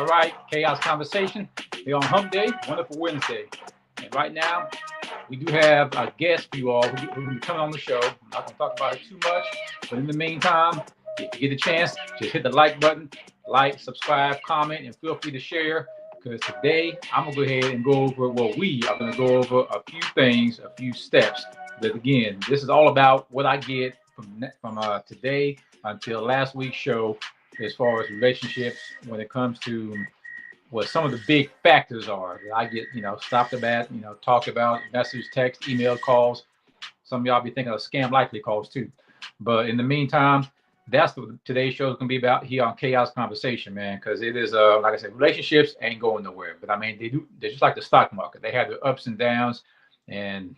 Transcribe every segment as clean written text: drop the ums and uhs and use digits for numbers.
right. Chaos Conversation. We're on Hump Day, Wonderful Wednesday. And right now, we do have a guest for you all who will be coming on the show. I'm not going to talk about it too much, but in the meantime, if you get a chance, just hit the like button, like, subscribe, comment, and feel free to share. Because today, I'm going to go ahead and go over, well, we are going to go over a few things, a few steps. But again, this is all about what I get from today until last week's show as far as relationships when it comes to what some of the big factors are that I get, stopped about, talked about, message, text, email calls. Some of y'all be thinking of scam likely calls too. But in the meantime, that's what today's show is going to be about here on Chaos Conversation, man, because it is, like I said, relationships ain't going nowhere. But I mean, they're just like the stock market. They have their ups and downs, and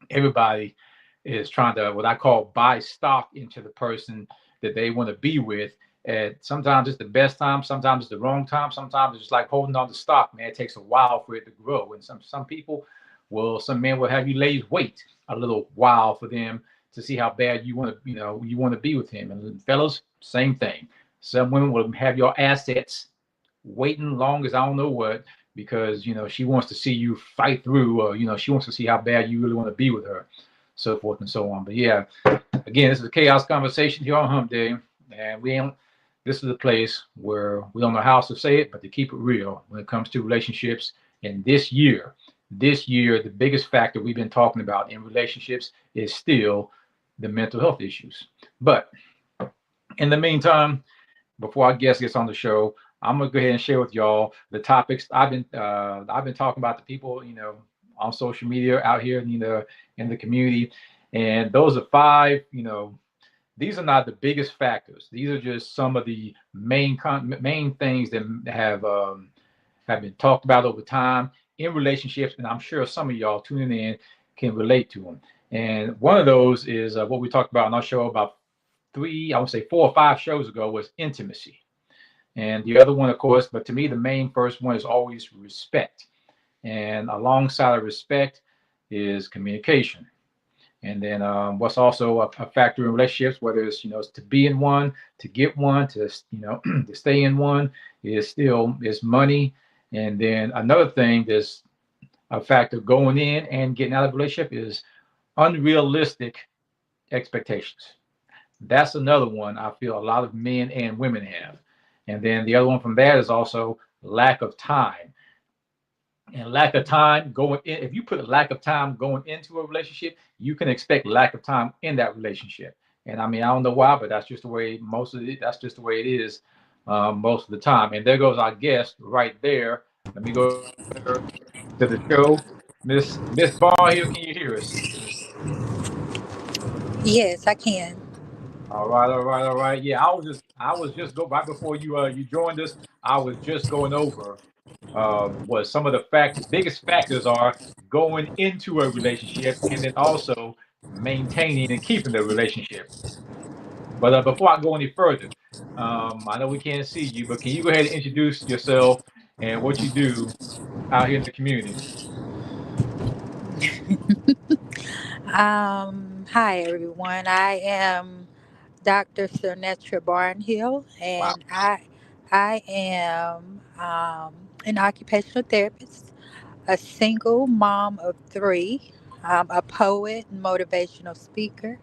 everybody is trying to, what I call, buy stock into the person that they want to be with. And sometimes it's the best time, sometimes it's the wrong time, sometimes it's just like holding on to stock, man. It takes a while for it to grow. And some people will, some men will have you ladies wait a little while for them to see how bad you want to, you want to be with him. And fellas, same thing. Some women will have your assets waiting long as I don't know what, because she wants to see you fight through, or she wants to see how bad you really want to be with her, so forth and so on. But yeah, again, this is a Chaos Conversation here on Hump Day, and this is a place where we don't know how else to say it, but to keep it real when it comes to relationships. And this year, the biggest factor we've been talking about in relationships is still the mental health issues. But in the meantime, before our guest gets on the show, I'm gonna go ahead and share with y'all the topics I've been talking about to people, on social media out here, in the community, and those are five. These are not the biggest factors. These are just some of the main things that have been talked about over time in relationships, and I'm sure some of y'all tuning in can relate to them. And one of those is what we talked about on our show about I would say 4 or 5 shows ago, was intimacy. And the other one, of course, but to me, the main first one is always respect. And alongside of respect is communication. And then what's also a factor in relationships, whether it's to be in one, to get one, to to stay in one, is money. And then another thing that's a factor going in and getting out of a relationship is unrealistic expectations. That's another one I feel a lot of men and women have. And then the other one from that is also lack of time. And lack of time going in, if you put a lack of time going into a relationship, you can expect lack of time in that relationship. And I mean, I don't know why, but that's just the way that's just the way it is most of the time. And there goes our guest right there. Let me go to the show. Miss Barr here, can you hear us? Yes, I can. All right, all right, all right. Yeah, I was just go right before you joined us. I was just going over what some of the biggest factors are going into a relationship, and then also maintaining and keeping the relationship. But before I go any further, I know we can't see you, but can you go ahead and introduce yourself and what you do out here in the community? Hi everyone. I am Dr. Sernetra Barnhill, Wow. and I am an occupational therapist, a single mom of three, a poet and motivational speaker,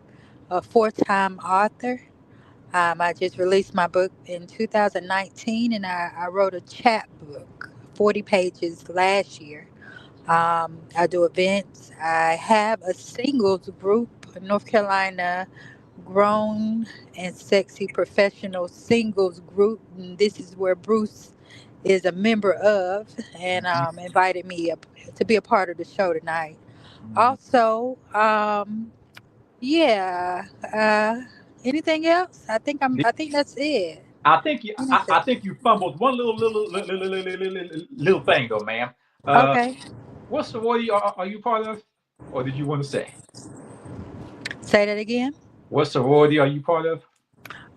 a four-time author. I just released my book in 2019, and I wrote a chapbook, 40 pages last year. I do events. I have a singles group in North Carolina, grown and sexy professional singles group. And this is where Bruce is a member of, and Mhm, invited me up to be a part of the show tonight. mhm. Also, yeah. Anything else? I think that's it. I Anything? think you fumbled one little thing though, ma'am. Uh, Okay. what sorority are you part of, or did you want to say? Say that again. What sorority are you part of?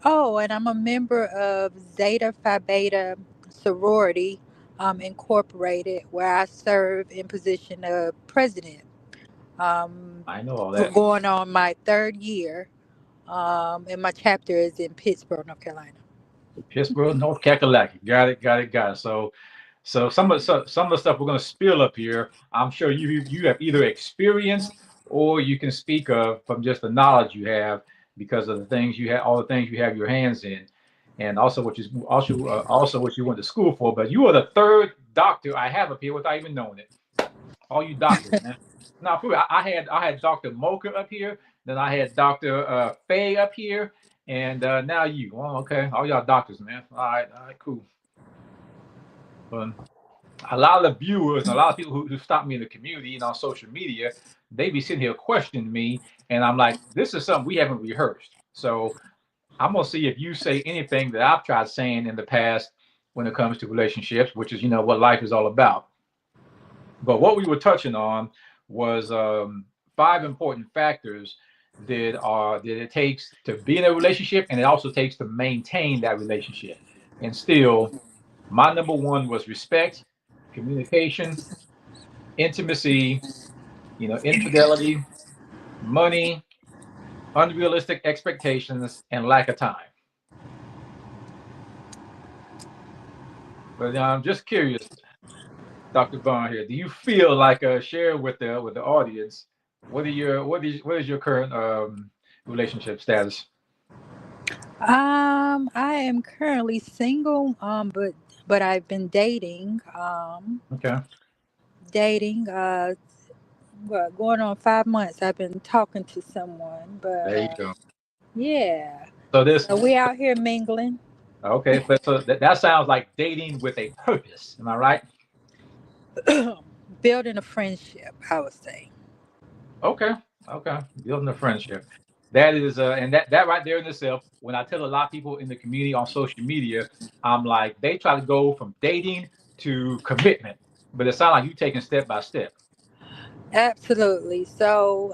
Oh, and I'm a member of Zeta Phi Beta Sorority Incorporated, where I serve in position of president. Um, I know all that. Going on my third year, and my chapter is in Pittsburgh, North Carolina. Pittsburgh, North Kakalaki. Got it, got it, got it. So some of the stuff we're going to spill up here, I'm sure you have either experienced or you can speak of from just the knowledge you have because of the things you have, all the things you have your hands in, and also what you went to school for. But you are the third doctor I have up here without even knowing it. All you doctors, man. Now, for real, I had Doctor Mocha up here, then I had Doctor Faye up here, and now you. Well, okay, all y'all doctors, man. All right, cool. But a lot of the viewers and a lot of people who stop me in the community and on social media, they be sitting here questioning me, and I'm like, this is something we haven't rehearsed. So I'm gonna see if you say anything that I've tried saying in the past when it comes to relationships, which is what life is all about. But what we were touching on was five important factors that it takes to be in a relationship, and it also takes to maintain that relationship. And still, my number one was respect, communication, intimacy, infidelity, money, unrealistic expectations, and lack of time. But I'm just curious, Dr. Bond here, do you feel like share with the audience what is your current relationship status? I am currently single, but I've been Okay, going on 5 months. I've been talking to someone, but there you go. yeah. So this So we out here mingling, okay, so that sounds like dating with a purpose. Am I right? building a friendship, I would say. Okay, okay, building a friendship. That is, and that right there in itself. When I tell a lot of people in the community on social media, I'm like, they try to go from dating to commitment, but it sounds like you taking step by step. Absolutely. So,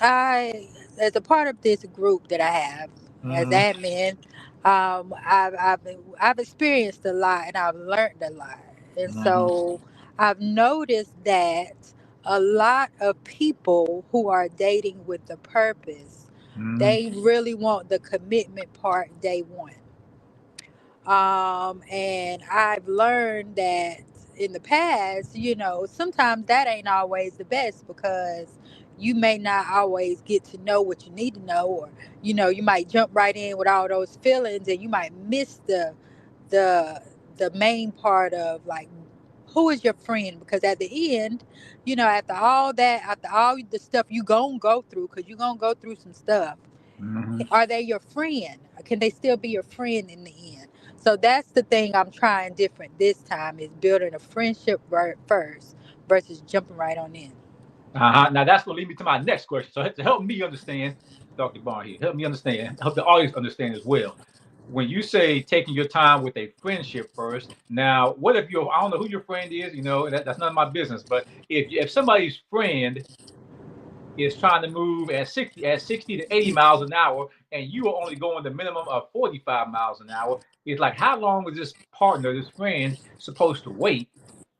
I, as a part of this group that I have as Hmm. admin, I've experienced a lot and I've learned a lot, and Hmm. so I've noticed that a lot of people who are dating with the purpose, Hmm. they really want the commitment part day one. And I've learned that in the past, sometimes that ain't always the best because you may not always get to know what you need to know, or you might jump right in with all those feelings, and you might miss the the main part of, like, who is your friend, because at the end, after all that, after all the stuff you gonna go through, because you're gonna go through some stuff, Hmm. are they your friend? Can they still be your friend in the end? So that's the thing I'm trying different this time, is building a friendship first versus jumping right on in. Uh-huh. Now that's going to lead me to my next question. So to help me understand, Dr. Barr here, help me understand, help the audience understand as well. When you say taking your time with a friendship first, now what if I don't know who your friend is, that's none of my business. But if somebody's friend is trying to move at 60 to 80 miles an hour, and you are only going the minimum of 45 miles an hour, it's like, how long is this partner, this friend, supposed to wait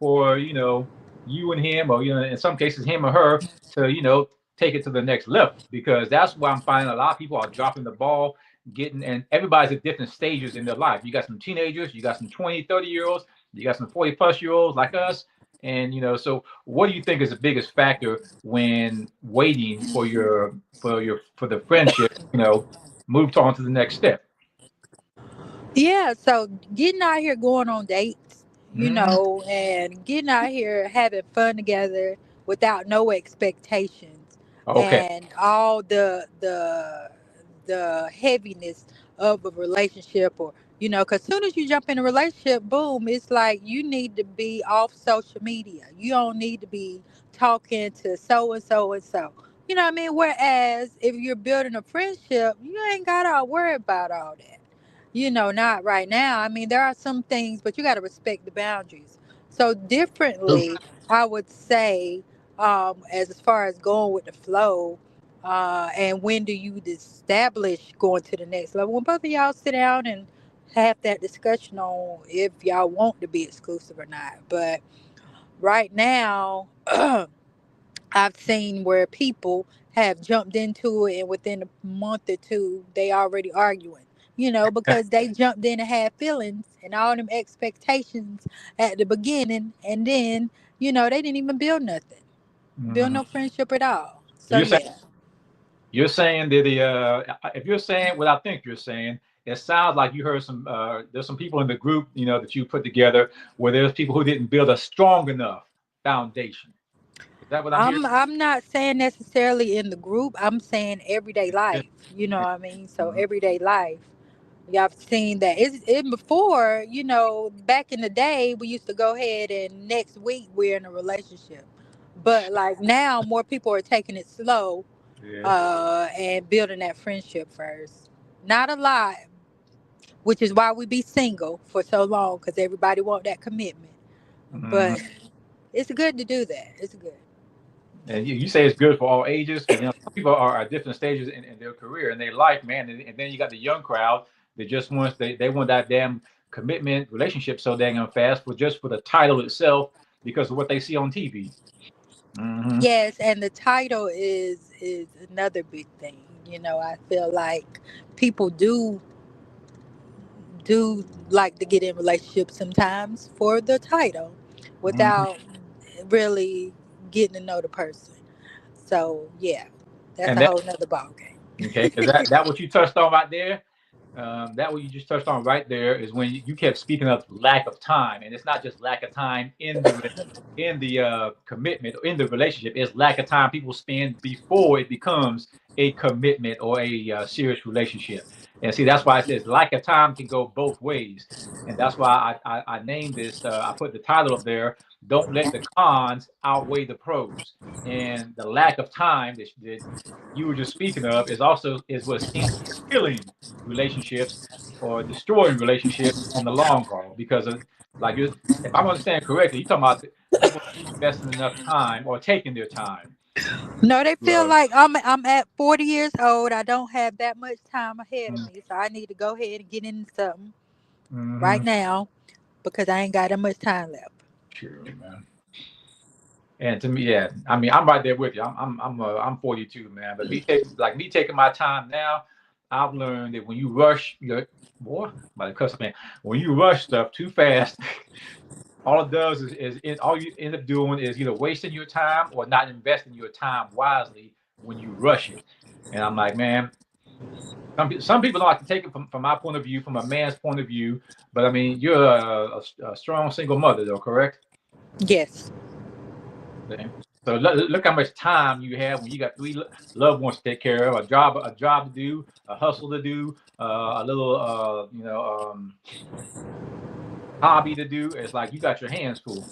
for you and him, or in some cases him or her, to take it to the next level? Because that's why I'm finding a lot of people are dropping the ball, getting, and everybody's at different stages in their life. You got some teenagers, you got some 20, 30 year olds, you got some 40 plus year olds like us. And so what do you think is the biggest factor when waiting for the friendship, move on to the next step? Yeah, so getting out here going on dates, Hmm. and getting out here having fun together without no expectations, Okay. and all the heaviness of a relationship, or because soon as you jump in a relationship, boom, it's like you need to be off social media. You don't need to be talking to so and so and so. You know what I mean? Whereas if you're building a friendship, you ain't gotta worry about all that. Not right now. I mean, there are some things, but you got to respect the boundaries. So, True. differently, I would say, as far as going with the flow, and when do you establish going to the next level? When both of y'all sit down and have that discussion on if y'all want to be exclusive or not. But right now, I've seen where people have jumped into it, and within a month or two, they already arguing. because they jumped in and had feelings and all them expectations at the beginning, and then they didn't even build nothing, build Hmm. no friendship at all. So So yeah. you're saying that if you're saying what I think you're saying, it sounds like you heard some there's some people in the group that you put together where there's people who didn't build a strong enough foundation. Is that what I'm hearing? I'm not saying necessarily in the group. I'm saying everyday life. You know what I mean? So Mhm. everyday life. Y'all have seen that. It's it before, back in the day we used to go ahead and next week we're in a relationship. But like now more people are taking it slow, Yeah. and building that friendship first. Not a lot, which is why we be single for so long, because everybody want that commitment. Hmm. But it's good to do that. It's good. And you say it's good for all ages because some people are at different stages in their career and their life, man. And then you got the young crowd that just wants they want that damn commitment relationship so dang fast for just for the title itself because of what they see on TV. Hmm. Yes, and the title is another big thing. I feel like people do like to get in relationships sometimes for the title Hmm. without really getting to know the person. So yeah, that's And a that whole nother ball game. okay, because that what you touched on right there. That what you just touched on right there is when you kept speaking of lack of time, and it's not just lack of time in the commitment or in the relationship. It's lack of time people spend before it becomes a commitment or a serious relationship. And see, that's why I says lack of time can go both ways, and that's why I named this. I put the title up there. Don't let the cons outweigh the pros, and the lack of time that you were just speaking of is what's killing relationships or destroying relationships on the long haul because of like if I'm understanding correctly, you're talking about people investing enough time or taking their time. No, they feel Uh, like I'm at 40 years old. I don't have that much time ahead of me, so I need to go ahead and get into something right mm-hmm. now because I ain't got that much time left. Sure, man. And to me, yeah, I mean, I'm right there with you. I'm 42, man. But me taking my time now, I've learned that when you rush, boy, by the cuss man, when you rush stuff too fast, all it does is all you end up doing is either wasting your time or not investing your time wisely when you rush it. And I'm like, man, some people don't like to take it from my point of view, from a man's point of view. But I mean, you're a strong single mother, though, correct? Yes. Okay. So look how much time you have when you got three loved ones to take care of, a job to do, a hustle to do, a little hobby to do. It's like you got your hands full.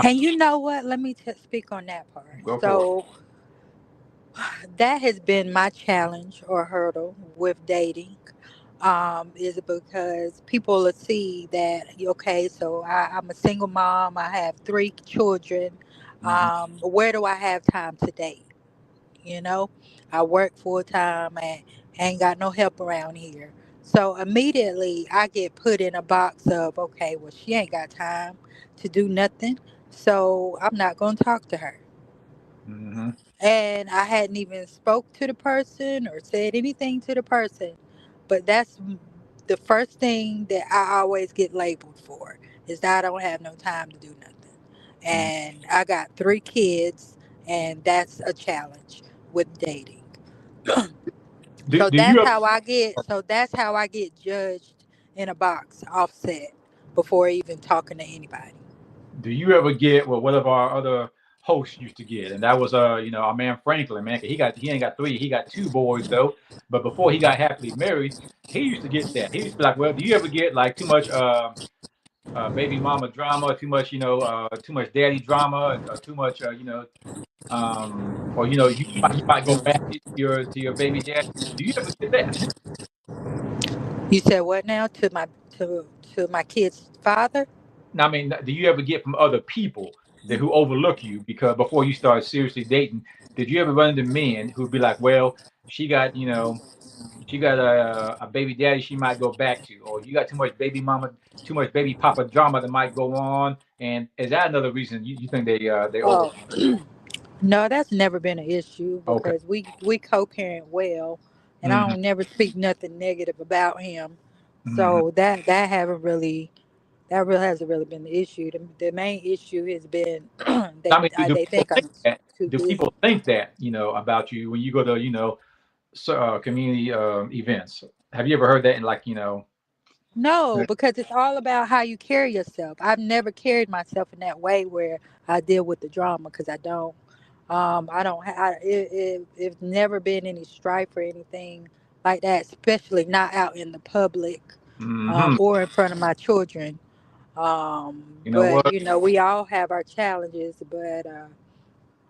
And you know what? Let me speak on that part. Go for it. So that has been my challenge or hurdle with dating, is because people will see that, okay, so I'm a single mom, I have three children. Hmm. Where do I have time to date? you know I work full time and ain't got no help around here. So immediately I get put in a box of, okay, well, she ain't got time to do nothing, so I'm not going to talk to her. Hmm. And I hadn't even spoke to the person or said anything to the person, but that's the first thing that I always get labeled for, is that I don't have no time to do nothing. Hmm. And I got three kids, and that's a challenge with dating. Do you ever So that's how I get judged in a box, offset, before even talking to anybody. get what one of our other hosts used to get, and that was our man Franklin, man. 'Cause he ain't got three, he got two boys though. But before he got happily married, he used to get that. He used to be like, well, do you ever get like too much baby mama drama, too much daddy drama, or too much, or you might go back to your baby dad. Do you ever get that? You said what now, to my kid's father? Now, I mean, do you ever get from other people who overlook you because before you start seriously dating, did you ever run into men who'd be like, well, she got, she got a baby daddy she might go back to, or you got too much baby mama, too much baby papa drama that might go on, and is that another reason you think they Oh, overlook? no, that's never been an issue Okay. because we co-parent well. and I Hmm. don't never speak nothing negative about him. Hmm. So that haven't really that really hasn't really been the issue. The main issue has been I mean, do they people think I'm think that? too Do busy. people think that about you when you go to community events? Have you ever heard that in like No, because it's all about how you carry yourself. I've never carried myself in that way where I deal with the drama because I don't. I don't. It's never been any strife or anything like that, especially not out in the public hmm or in front of my children. you know But what? we all have our challenges. But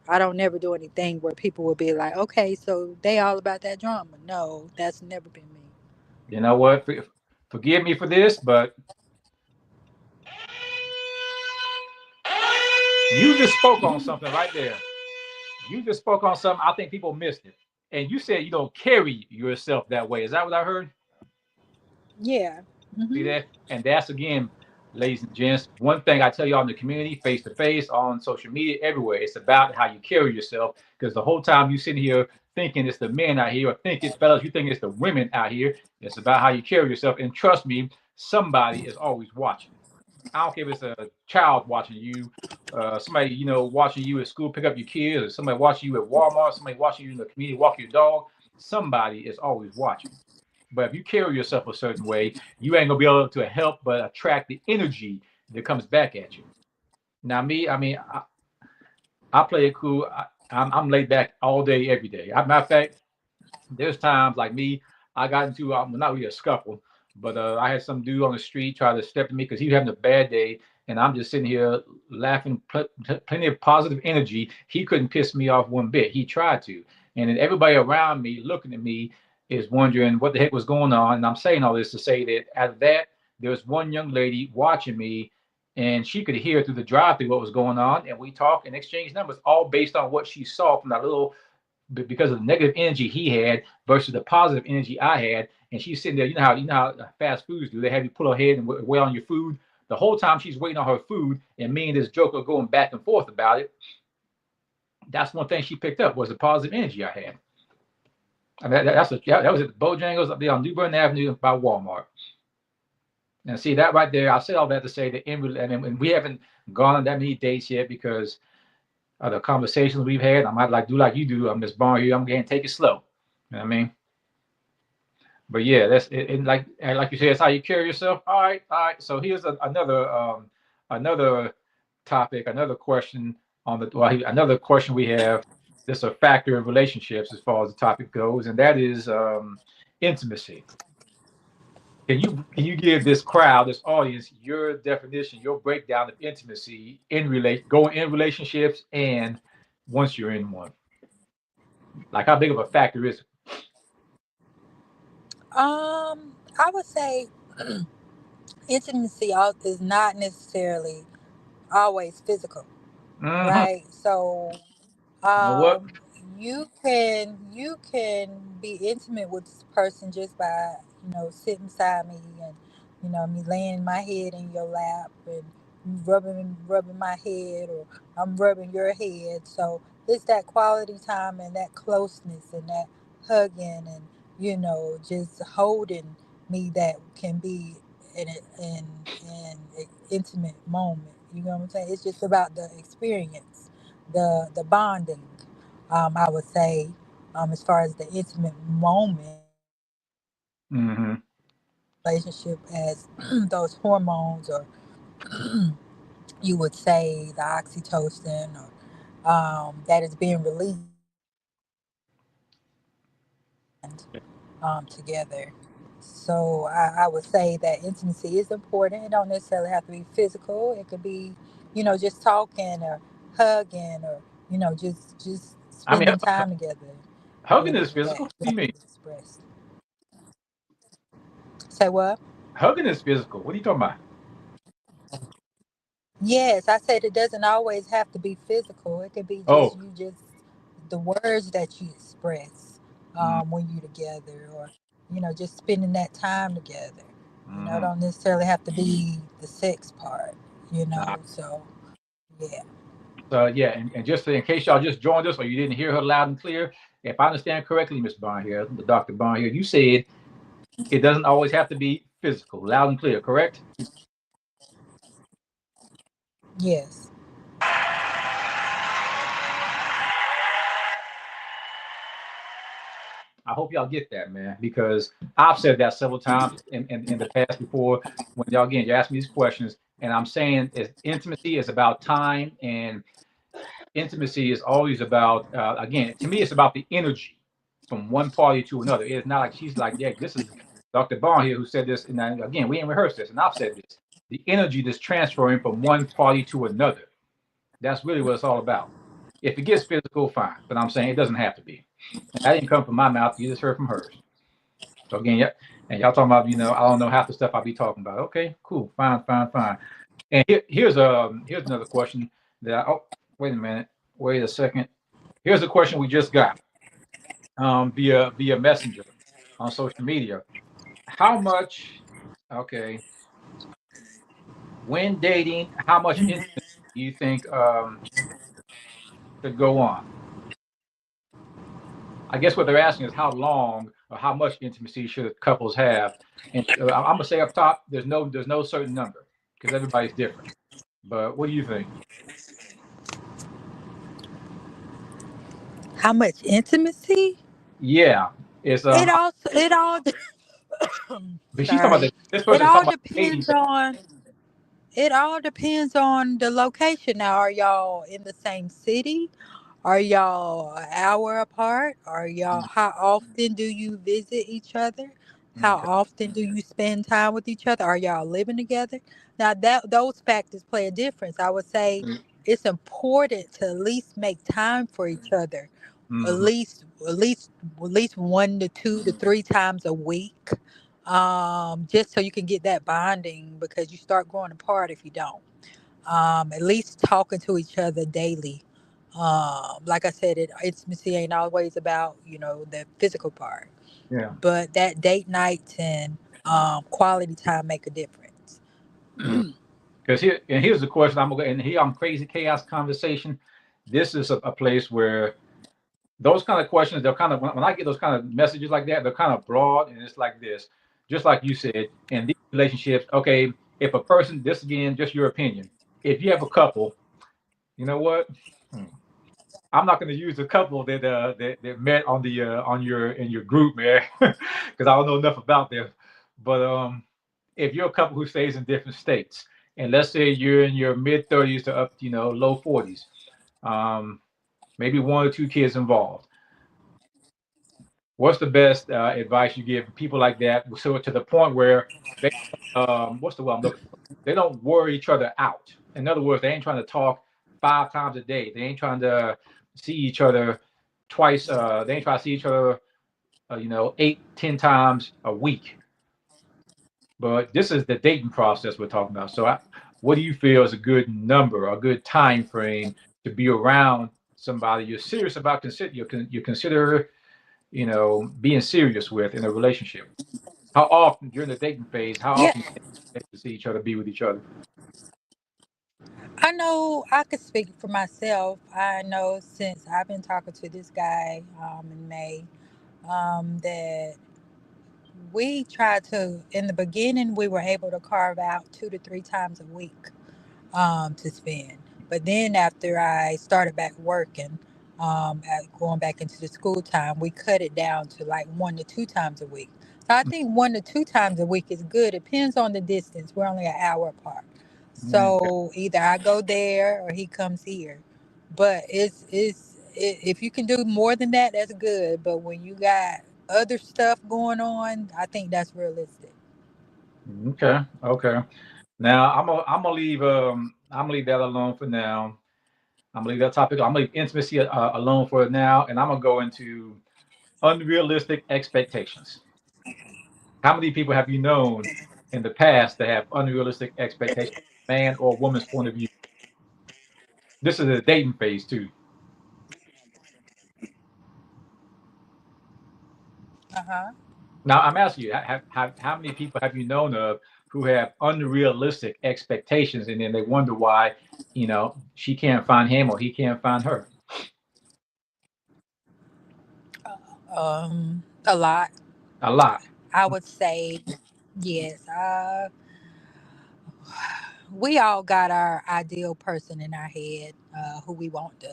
I don't never do anything where people will be like, "Okay, so they all about that drama." No, that's never been me. You know what? Forgive me for this, but you just spoke on something right there. You just spoke on something. I think people missed it. And you said you don't carry yourself that way. Is that what I heard? Yeah. See Mhm. that? And that's again, ladies and gents, one thing I tell y'all in the community, face to face, on social media, everywhere. It's about how you carry yourself. Because the whole time you sitting here thinking it's the men out here, or thinking fellas, you think it's the women out here. It's about how you carry yourself. And trust me, somebody is always watching. I don't care if it's a child watching you, somebody watching you at school, pick up your kids, or somebody watching you at Walmart, somebody watching you in the community, walk your dog. Somebody is always watching. But if you carry yourself a certain way, you ain't gonna be able to help but attract the energy that comes back at you. Now, me, I mean, I play it cool. I'm laid back all day, every day. Matter of fact, there's times like me, I got into not really a scuffle, but I had some dude on the street try to step to me because he was having a bad day, and I'm just sitting here laughing, plenty of positive energy. He couldn't piss me off one bit. He tried to, and then everybody around me looking at me is wondering what the heck was going on. And I'm saying all this to say that out of that, there was one young lady watching me. And she could hear through the drive-through what was going on, and we talked and exchanged numbers, all based on what she saw from that little because of the negative energy he had versus the positive energy I had. And she's sitting there. You know how fast foods do. They have you put her head and wait on your food. The whole time she's waiting on her food, and me and this joker going back and forth about it. That's one thing she picked up was the positive energy I had. I mean, that was at Bojangles up there on New Bern Avenue by Walmart. And see that right there. I said all that to say that and we haven't gone on that many dates yet because of the conversations we've had. I might like do like you do. I'm just born here. I'm going to take it slow. You know what I mean? But yeah, that's it, like you said, it's how you carry yourself. All right. So here's another topic, another question another question we have. That's a factor in relationships as far as the topic goes, and that is intimacy. Can you give this crowd, this audience, your definition, your breakdown of intimacy going in relationships and once you're in one? Like how big of a factor is it? I would say intimacy is not necessarily always physical, Mm-hmm. right? So You know what? um, you can be intimate with this person just by sitting beside me and me laying my head in your lap and you rubbing my head or I'm rubbing your head. So it's that quality time and that closeness and that hugging and just holding me that can be an intimate moment. You know what I'm saying? It's just about the experience, the bonding. I would say, as far as the intimate moment, Mm-hmm. relationship as those hormones, or you would say the oxytocin, or that is being released and together. So I would say that intimacy is important. It don't necessarily have to be physical. It could be, just talking or hugging or just I mean, spending time together. hugging is That physical. What do you can mean? be expressed. Say what? Hugging is physical. What are you talking about? Yes, I said it doesn't always have to be physical. It could be just Oh, the words that you express mm, when you're together, or just spending that time together. It mm-hmm. don't necessarily have to be the sex part. Nah, So yeah. Yeah, and just in case y'all just joined us or you didn't hear her loud and clear, if I understand correctly, Miss Bond here, the Dr. Bond here, you said it doesn't always have to be physical, loud and clear, correct? Yes. I hope y'all get that, man, because I've said that several times in the past before when y'all again you ask me these questions, and I'm saying is intimacy is about time, and intimacy is always about again to me it's about the energy from one party to another. It's not like she's like, yeah, this is Dr. Bond here who said this, and then, again we ain't rehearsed this, and I've said this. The energy that's transferring from one party to another. That's really what it's all about. If it gets physical, fine, but I'm saying it doesn't have to be. And that didn't come from my mouth. You just heard from hers. So again, yeah, and y'all talking about, I don't know half the stuff I be talking about. Okay, cool, fine, fine, fine. And here's another question that oh wait a minute, wait a second. Here's a question we just got via messenger on social media. How much okay when dating? How much intimacy do you think should go on? I guess what they're asking is how long or how much intimacy should couples have? And I'm gonna say up top, there's no certain number because everybody's different. But what do you think? How much intimacy? Yeah, it's It all but she's talking about sorry. this It person's all talking about dating depends phase. on it all depends on the location. Now, are y'all in the same city? Are y'all an hour apart? Are y'all Mm, how often do you visit each other? How okay. often do you spend time with each other? Are y'all living together? Now that those factors play a difference. I would say it's important to at least make time for each other. At Mm-hmm. least at least at least 1 to 2 to 3 times a week. Just so you can get that bonding because you start growing apart if you don't. At least talking to each other daily. Like I said, intimacy ain't always about the physical part, Yeah. but that date nights and quality time make a difference. Because here's the question I'm gonna and here on Crazy Chaos Conversation. This is a place where those kind of questions, they're kind of when I get those kind of messages like that, they're kind of broad, and it's like this, just like you said, in these relationships. Okay, if a person, this again, just your opinion. If you have a couple, you know what? Hmm. I'm not going to use the couple that met on the on your in your group, man, because I don't know enough about them. But if you're a couple who stays in different states, and let's say you're in your mid 30s to up, low 40s, um, maybe one or two kids involved. What's the best advice you give people like that? So to the point where they, what's the word I'm looking for? They don't worry each other out. In other words, they ain't trying to talk 5 times a day. They ain't trying to see each other twice. They ain't trying to see each other, 8, 10 times a week. But this is the dating process we're talking about. So, what do you feel is a good number, a good time frame to be around somebody you're serious about? You consider being serious with in a relationship? How often during the dating phase? How Yeah, often you to see each other, be with each other? I know I could speak for myself. I know since I've been talking to this guy in May that we tried to, in the beginning, we were able to carve out 2 to 3 times a week to spend. But then after I started back working, going back into the school time, we cut it down to like 1 to 2 times a week. So I think 1 to 2 times a week is good. It depends on the distance. We're only an hour apart. Okay. So either I go there or he comes here. But if you can do more than that, that's good. But when you got other stuff going on, I think that's realistic. Okay. Okay. Now I'm gonna leave that alone for now. I'm gonna leave that topic. I'm gonna leave intimacy alone for now, and I'm gonna go into unrealistic expectations. How many people have you known in the past that have unrealistic expectations, man or woman's point of view? This is a dating phase too. Uh huh. Now I'm asking you, how many people have you known of who have unrealistic expectations, and then they wonder why she can't find him or he can't find her. A lot. A lot. I would say yes. We all got our ideal person in our head, who we want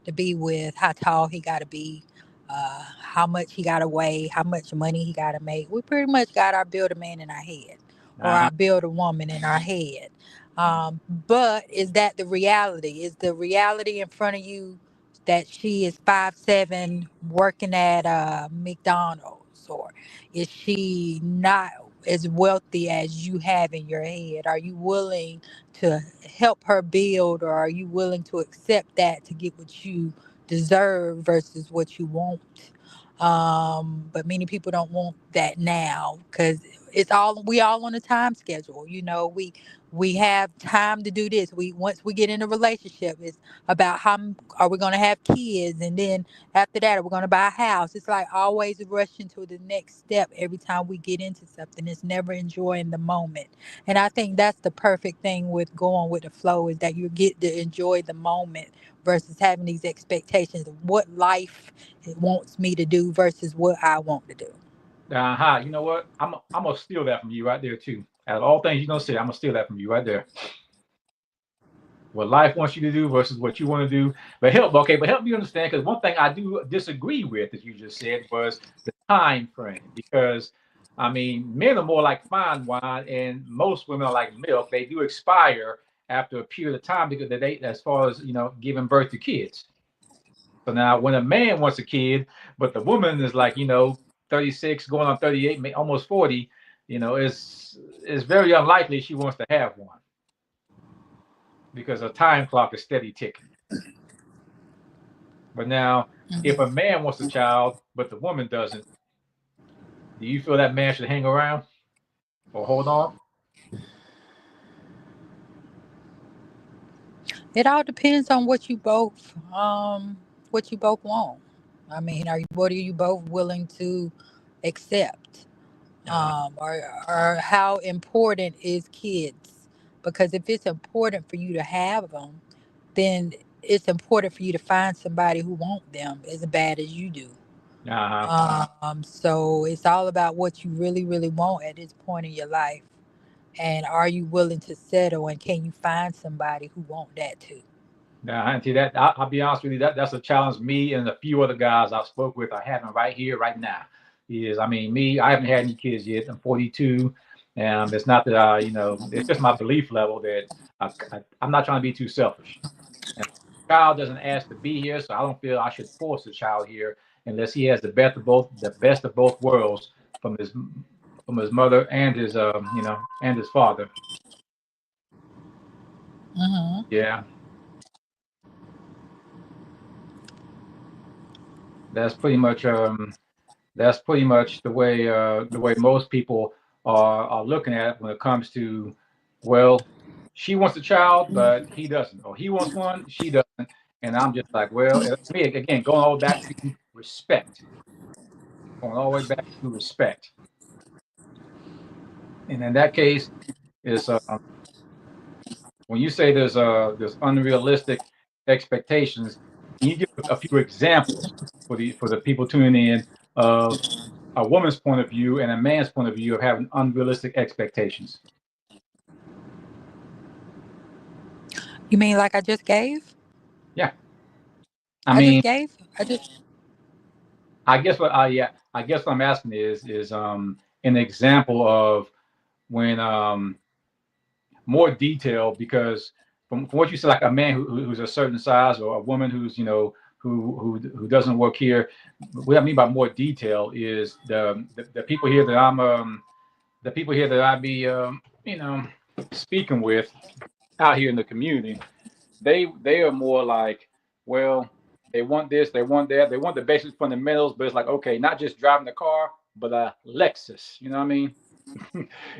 to be with, how tall he got to be, how much he got to weigh, how much money he got to make. We pretty much got our build a man in our head or Uh-huh. our build a woman in our head. But is that the reality? Is the reality in front of you that she is 5'7", working at McDonald's, or is she not as wealthy as you have in your head? Are you willing to help her build, or are you willing to accept that to get what you deserve versus what you want? But many people don't want that now because we all on a time schedule. We have time to do this. We Once we get in a relationship, it's about how are we going to have kids, and then after that, we're going to buy a house. It's like always rushing to the next step every time we get into something. It's never enjoying the moment. And I think that's the perfect thing with going with the flow, is that you get to enjoy the moment versus having these expectations of what life wants me to do versus what I want to do. Uh-huh. You know what? I'm gonna steal that from you right there too. Out of all things you're gonna say, I'm gonna steal that from you right there. What life wants you to do versus what you want to do. But help me understand, because one thing I do disagree with, as you just said, was the time frame. Because I mean, men are more like fine wine, and most women are like milk. They do expire after a period of time because they, as far as giving birth to kids. So now, when a man wants a kid, but the woman is like 36, going on 38, almost 40, it's very unlikely she wants to have one because her time clock is steady ticking. But now, if a man wants a child, but the woman doesn't, do you feel that man should hang around or hold on? It all depends on what you both want. I mean, what are you both willing to accept? Uh, Or how important is kids? Because if it's important for you to have them, then it's important for you to find somebody who want them as bad as you do. uh, So it's all about what you really, really want at this point in your life. And are you willing to settle, and can you find somebody who want that too? and see that I'll be honest with you, that's a challenge me and a few other guys I've spoke with are having right here, right now. Is I mean, me, I haven't had any kids yet. I'm 42. It's not that it's just my belief level that I'm not trying to be too selfish. And the child doesn't ask to be here, so I don't feel I should force the child here unless he has the best of both worlds from his mother and his father. Hmm. Yeah, that's pretty much the way most people are looking at it when it comes to, well, she wants a child but he doesn't, or he wants one, she doesn't. And I'm just like, well, me again, going all back to respect, going all the way back to respect. And in that case, is when you say there's unrealistic expectations, can you give a few examples for the people tuning in of a woman's point of view and a man's point of view of having unrealistic expectations? You mean like I just gave? Yeah, I I just mean, gave. I just. I guess what I'm asking is an example of when more detail, because from what you said, like a man who's a certain size, or a woman who's who doesn't work here. What I mean by more detail is the people here that I be speaking with out here in the community. They are more like, well, they want this, they want that, they want the basic fundamentals, but it's like, okay, not just driving the car, but a Lexus. You know what I mean?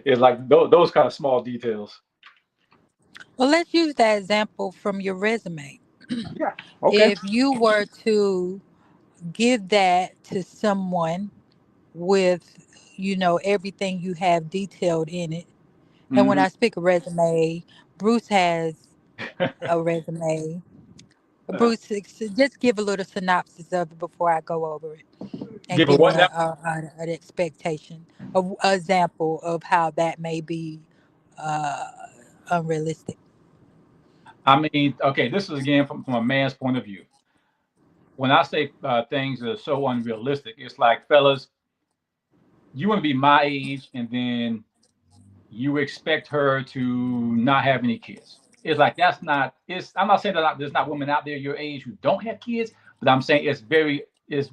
It's like those kind of small details. Well, let's use that example from your resume. Yeah. Okay. If you were to give that to someone with, everything you have detailed in it. And when Hmm. I speak of resume, Bruce has. a resume. Bruce, just give a little synopsis of it before I go over it, and Give a give me what now? an expectation, a example of how that may be uh, unrealistic. I mean, okay, this is again from a man's point of view. When I say things that are so unrealistic, it's like, fellas, you want to be my age, and then you expect her to not have any kids. It's like that's not. It's. I'm not saying that there's not women out there your age who don't have kids, but I'm saying it's very. Is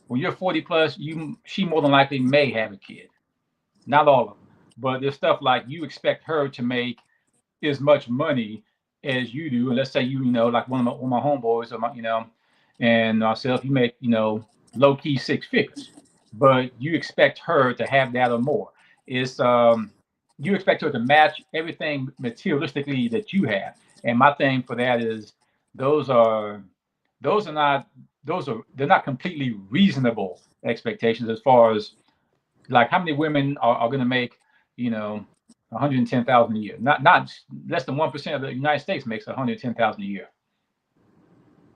when you're 40 plus, she more than likely may have a kid. Not all of them, but there's stuff like you expect her to make as much money as you do. And let's say you know, like one of my homeboys, or and myself, you make low key six figures, but you expect her to have that or more. It's you expect her to match everything materialistically that you have. And my thing for that is those are those are not they're not completely reasonable expectations as far as like how many women are going to make you know 110,000 a year. Not less than 1% of the United States makes 110,000 a year.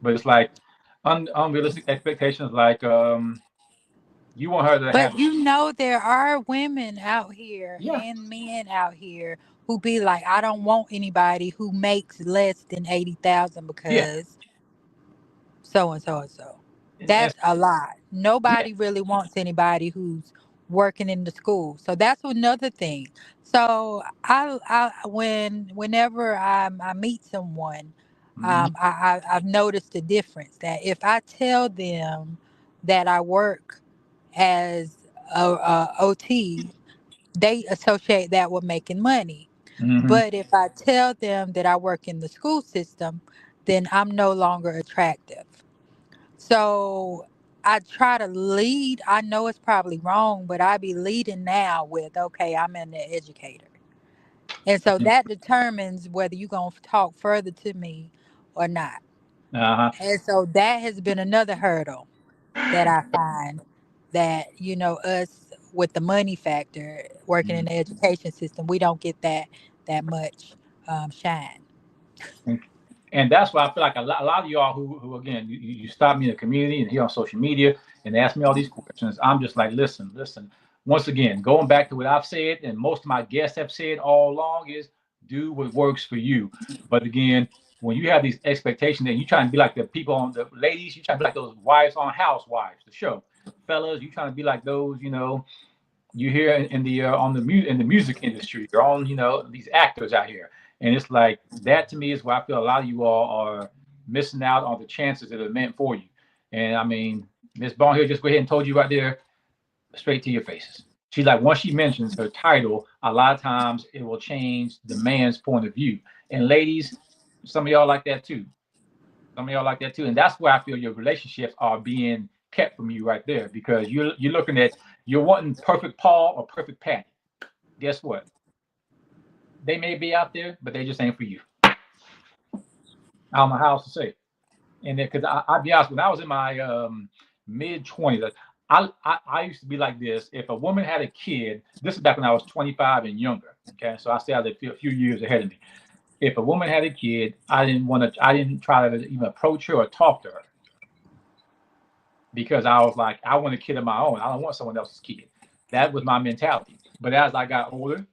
But it's like unrealistic expectations. Like you want her to have But you know, there are women out here yeah and men out here who be like, I don't want anybody who makes less than 80,000 yeah because so and so and so. and, That's a lot. yeah. Nobody really wants anybody who's working in the school. So that's another thing. So whenever I meet someone, Mhm, I've noticed the difference that if I tell them that I work as a OT, they associate that with making money. mhm, But if I tell them that I work in the school system, then I'm no longer attractive. So I try to lead. I know it's probably wrong, but I be leading now with, okay, I'm an educator. And so that determines whether you're going to talk further to me or not. uh-huh. And so that has been another hurdle that I find that, us with the money factor working in Mhm. the education system, we don't get that much shine. And, and that's why I feel like a lot of y'all who again, you stop me in the community and here on social media and ask me all these questions. I'm just like, listen. Once again, going back to what I've said and most of my guests have said all along is do what works for you. But again, when you have these expectations and you try and be like the people on the ladies, you try to be like those wives on Housewives, the show. Fellas, you trying to be like those, you hear in the on the in the music industry, you're on these actors out here, and it's like that to me is why I feel a lot of you all are missing out on the chances that are meant for you. And I mean, Miss Bone here just go ahead and told you right there, straight to your faces. She's like, once she mentions her title, a lot of times it will change the man's point of view. And ladies, some of y'all like that too. Some of y'all like that too, and that's where I feel your relationships are being kept from you right there because you're looking at you're wanting perfect Paul or perfect Patty. Guess what? They may be out there, but they just ain't for you. I don't know how else to say it. And because I'll be honest, when I was in my mid 20s, I used to be like this. If a woman had a kid, this is back when I was 25 and younger. Okay, so I still had a few years ahead of me. If a woman had a kid, I didn't try to even approach her or talk to her because I was like, I want a kid of my own. I don't want someone else's kid. That was my mentality. But as I got older,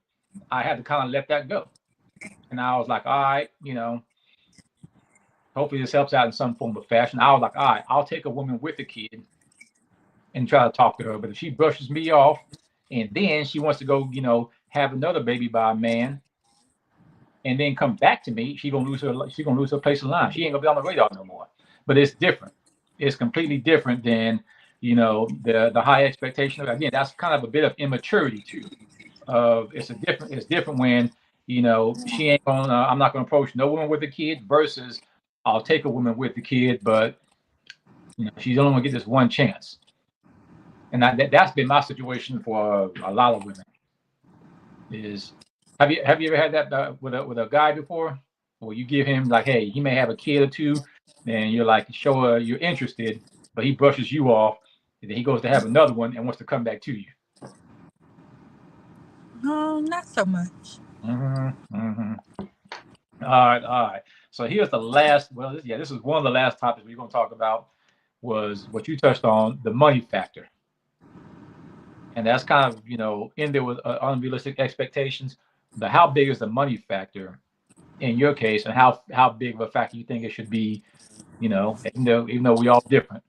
I had to kind of let that go. And I was like, all right, hopefully this helps out in some form of fashion. I was like, all right, I'll take a woman with a kid and try to talk to her. But if she brushes me off and then she wants to go, have another baby by a man and then come back to me, she's gonna lose her place in line. She ain't gonna be on the radar no more. But it's different. It's completely different than the high expectation. Again, that's kind of a bit of immaturity too. It's different when she ain't gonna I'm not gonna approach no woman with a kid versus I'll take a woman with the kid, but she's only gonna get this one chance. And that's been my situation for a lot of women. Is have you ever had that with a guy before, or you give him like, hey, he may have a kid or two, and you're like show her you're interested, but he brushes you off, and then he goes to have another one and wants to come back to you. No, not so much. Hmm hmm All right, all right. So here's the last. Well, this is one of the last topics we're going to talk about. Was what you touched on, the money factor, and that's kind of in there with unrealistic expectations. But how big is the money factor in your case, and how big of a factor you think it should be? Even though we all different,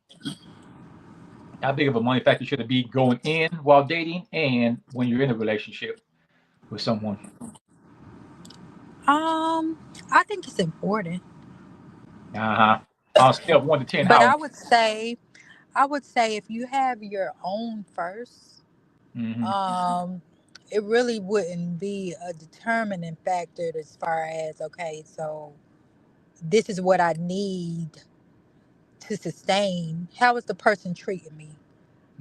how big of a money factor should it be going in while dating and when you're in a relationship with someone? Um, I think it's important, Uh huh. On a scale of 1 to 10, but how? I would say if you have your own first, Mm-hmm. um, it really wouldn't be a determining factor as far as, okay, so this is what I need to sustain. How is the person treating me?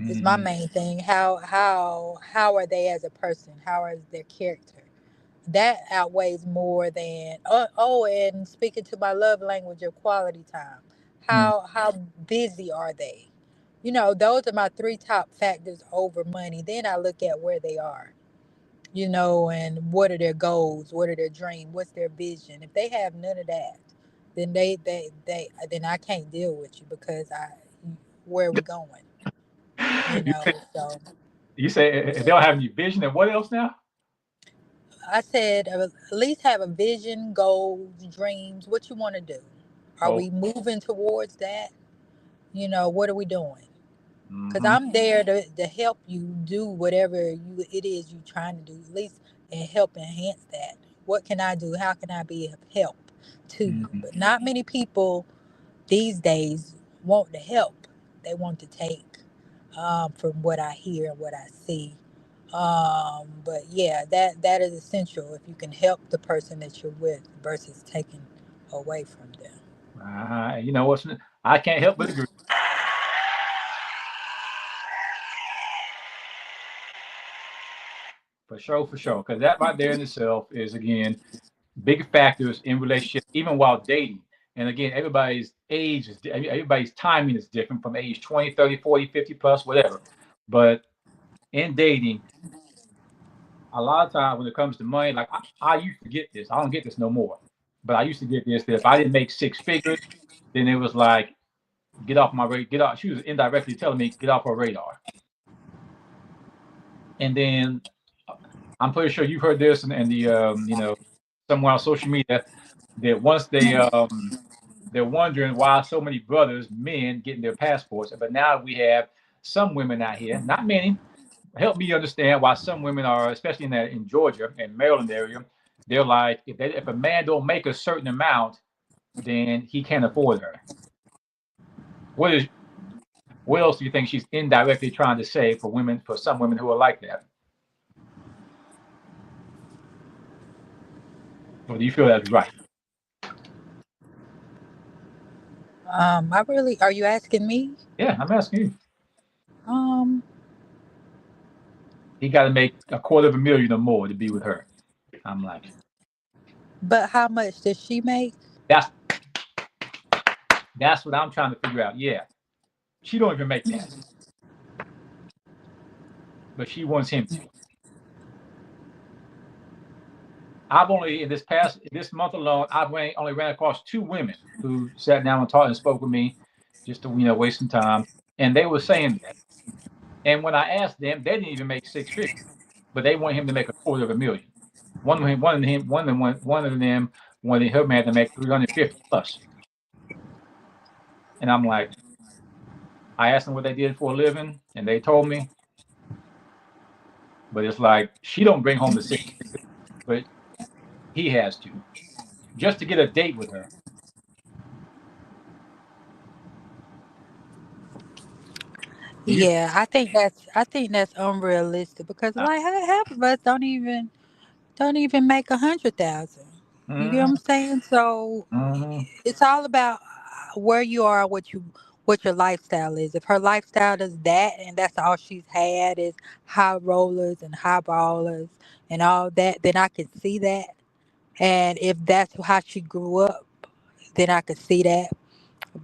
Is my Mm-hmm. main thing. How are they as a person? How is their character? That outweighs more than, and speaking to my love language of quality time. How busy are they? Those are my three top factors over money. Then I look at where they are, and what are their goals, what are their dreams, what's their vision. If they have none of that, then then I can't deal with you, because I where are we going? you say So you say they don't have any vision, and what else now? I said, at least have a vision, goals, dreams, what you want to do. Are Oh. we moving towards that? What are we doing? Because Mm-hmm. I'm there to help you do whatever it is you're trying to do, at least, and help enhance that. What can I do? How can I be of help to you? Mm-hmm. But not many people these days want to help. They want to take, from what I hear and what I see. But yeah, that is essential if you can help the person that you're with versus taking away from them. You know what's? I can't help but agree. For sure, for sure. Because that right there in itself is, again, big factors in relationship, even while dating. And again, everybody's age is, everybody's timing is different from age 20, 30, 40, 50 plus, whatever. But in dating, a lot of times when it comes to money, like I used to get this. I don't get this no more. But I used to get this that if I didn't make six figures, then it was like, get off my radar. Get off. She was indirectly telling me, get off her radar. And then I'm pretty sure you've heard this, and the somewhere on social media, that once they're wondering why so many brothers, men, getting their passports, but now we have some women out here, not many. Help me understand why some women are, especially in Georgia and Maryland area, they're like, if a man don't make a certain amount, then he can't afford her. What is what else do you think she's indirectly trying to say for women, for some women who are like that? Or do you feel that's right? Are you asking me? Yeah, I'm asking you. Um, He got to make a quarter of a million or more to be with her. I'm like, but how much does she make? that's that's what I'm trying to figure out. Yeah, she don't even make that, but she wants him to. I've only in this month alone, I've only ran across two women who sat down and talked and spoke with me, just to waste some time, and they were saying that. And when I asked them, they didn't even make six figures, but they want him to make a quarter of a million. One of them wanted her man to make 350 plus, and I'm like, I asked them what they did for a living, and they told me, but it's like she don't bring home the six figures, but he has to just to get a date with her. Do you? Yeah, I think that's unrealistic, because Uh, like half of us don't even make 100,000. You get what I'm mm-hmm, saying? So mm-hmm, it's all about where you are, what your lifestyle is. If her lifestyle is that, and that's all she's had is high rollers and high ballers and all that, then I can see that. And if that's how she grew up, then I could see that.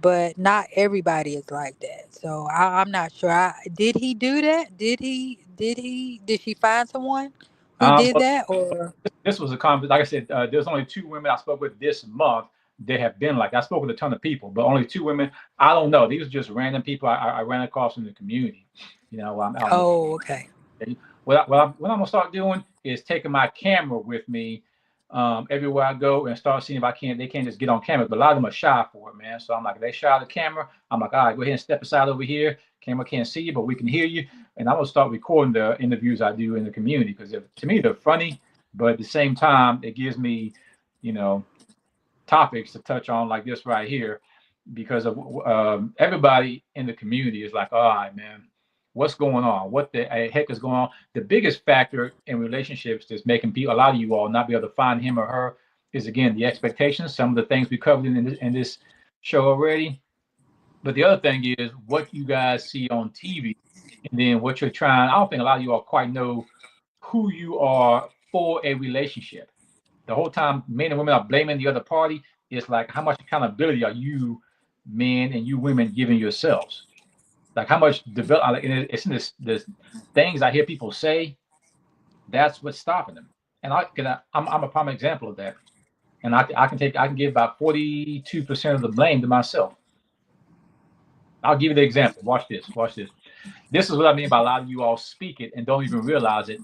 But not everybody is like that. So I'm not sure. Did he do that? Did she find someone who did but that, or? this was a conversation. Like I said, there's only two women I spoke with this month. They have been like, I spoke with a ton of people, but only two women. I don't know. These are just random people I ran across in the community. I'm out in the Oh, okay. what I'm gonna start doing is taking my camera with me everywhere I go and start seeing if I can. They can't just get on camera, but a lot of them are shy for it, man. So I'm like, if they shy of the camera, I'm like, all right, go ahead and step aside over here. Camera can't see you, but we can hear you. And I'm gonna start recording the interviews I do in the community because to me they're funny, but at the same time it gives me, you know, topics to touch on like this right here because of everybody in the community is like, all right, man, what's going on? What the heck is going on? The biggest factor in relationships that's making people, a lot of you all not be able to find him or her is again the expectations. Some of the things we covered in this show already. But the other thing is what you guys see on TV and then what you're trying. I don't think a lot of you all quite know who you are for a relationship. The whole time men and women are blaming the other party. It's like how much accountability are you men and you women giving yourselves? Like how much develop like, it's in this things I hear people say, that's what's stopping them. And I'm a prime example of that. And I can give about 42% of the blame to myself. I'll give you the example. Watch this. Watch this. This is what I mean by a lot of you all speak it and don't even realize it.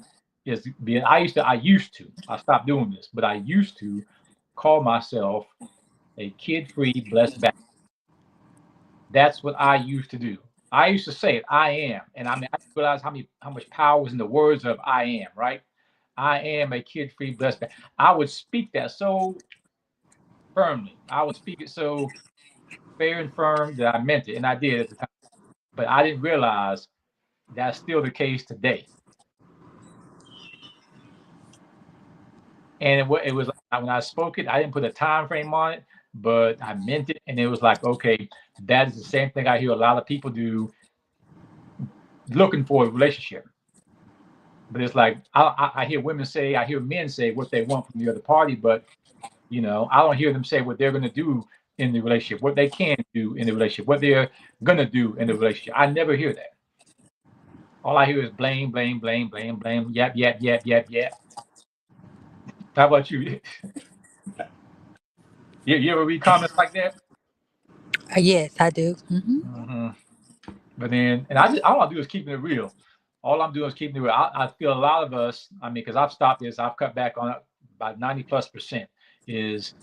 Is being I stopped doing this, but I used to call myself a kid-free blessed bastard. That's what I used to do. I used to say it, I am. And I mean I realized how much power was in the words of I am, right? I am a kid-free blessed bastard. I would speak that so firmly. I would speak it so fair and firm that I meant it, and I did at the time. But I didn't realize that's still the case today. And it was like when I spoke it, I didn't put a time frame on it, but I meant it, and it was like, okay, that is the same thing I hear a lot of people do, looking for a relationship. But it's like I hear women say, I hear men say what they want from the other party, but I don't hear them say what they're going to do in the relationship, what they can do in the relationship, what they're going to do in the relationship. I never hear that. All I hear is blame, blame, blame, blame, blame, yap, yap, yap, yap, yap. How about you? You ever read comments like that? Yes, I do. Hmm. But then, and all I do is keeping it real. All I'm doing is keeping it real. I feel a lot of us, I mean, because I've stopped this, I've cut back on it about 90+%, is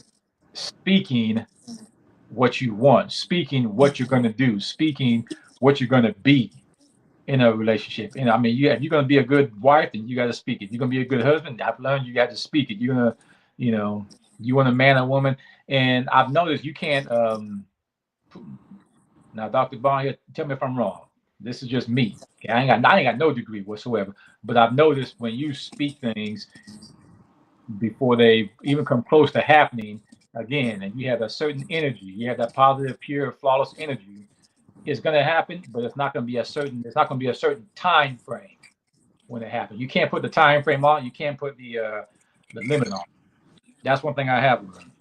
speaking what you want, speaking what you're going to do, speaking what you're going to be in a relationship. And I mean, if you're going to be a good wife, then you got to speak it. You're going to be a good husband. I've learned you got to speak it. You're going to, you know, you want a man or woman. And I've noticed you can't, now, Dr. Bond here, tell me if I'm wrong. This is just me. Okay, I ain't got no degree whatsoever. But I've noticed when you speak things before they even come close to happening again, and you have a certain energy, you have that positive, pure, flawless energy, it's going to happen, but it's not going to be a certain. It's not going to be a certain time frame when it happens. You can't put the time frame on. You can't put the limit on. That's one thing I have learned.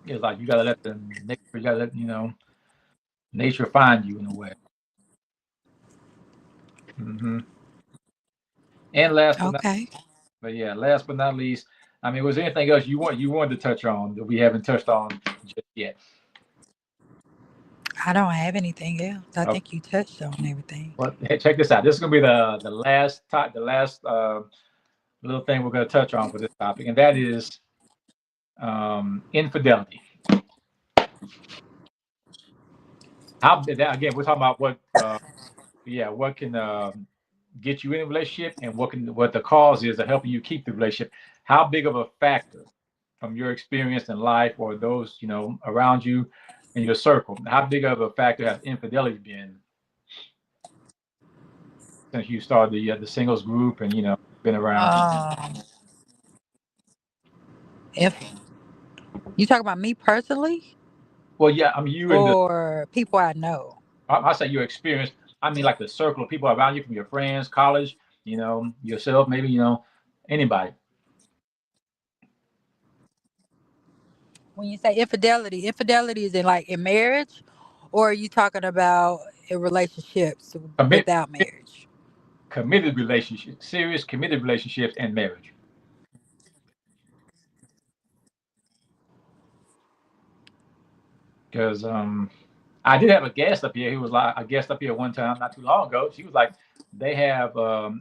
It's like you got to let the nature. You got to let nature find you in a way. Hmm. And last but not, Okay. but yeah, last but not least, I mean, was there anything else you wanted to touch on that we haven't touched on just yet? I don't have anything else. I Okay. think you touched on everything. Well, hey, check this out. This is gonna be the last little thing we're gonna touch on for this topic, and that is infidelity. How that again? We're talking about what can get you in a relationship, and what the cause is of helping you keep the relationship. How big of a factor from your experience in life or those around you in your circle? How big of a factor has infidelity been since you started the singles group and been around? Um, if you talk about me personally Well, yeah, I mean you in the or people I know, I say your experience. I mean like the circle of people around you from your friends, college, yourself, maybe anybody. when you say infidelity, infidelity is in like in marriage, or are you talking about in relationships Commit without marriage? committed relationships, serious committed relationships, and marriage. because I did have a guest up here. He was like a guest up here one time not too long ago. She was like, they have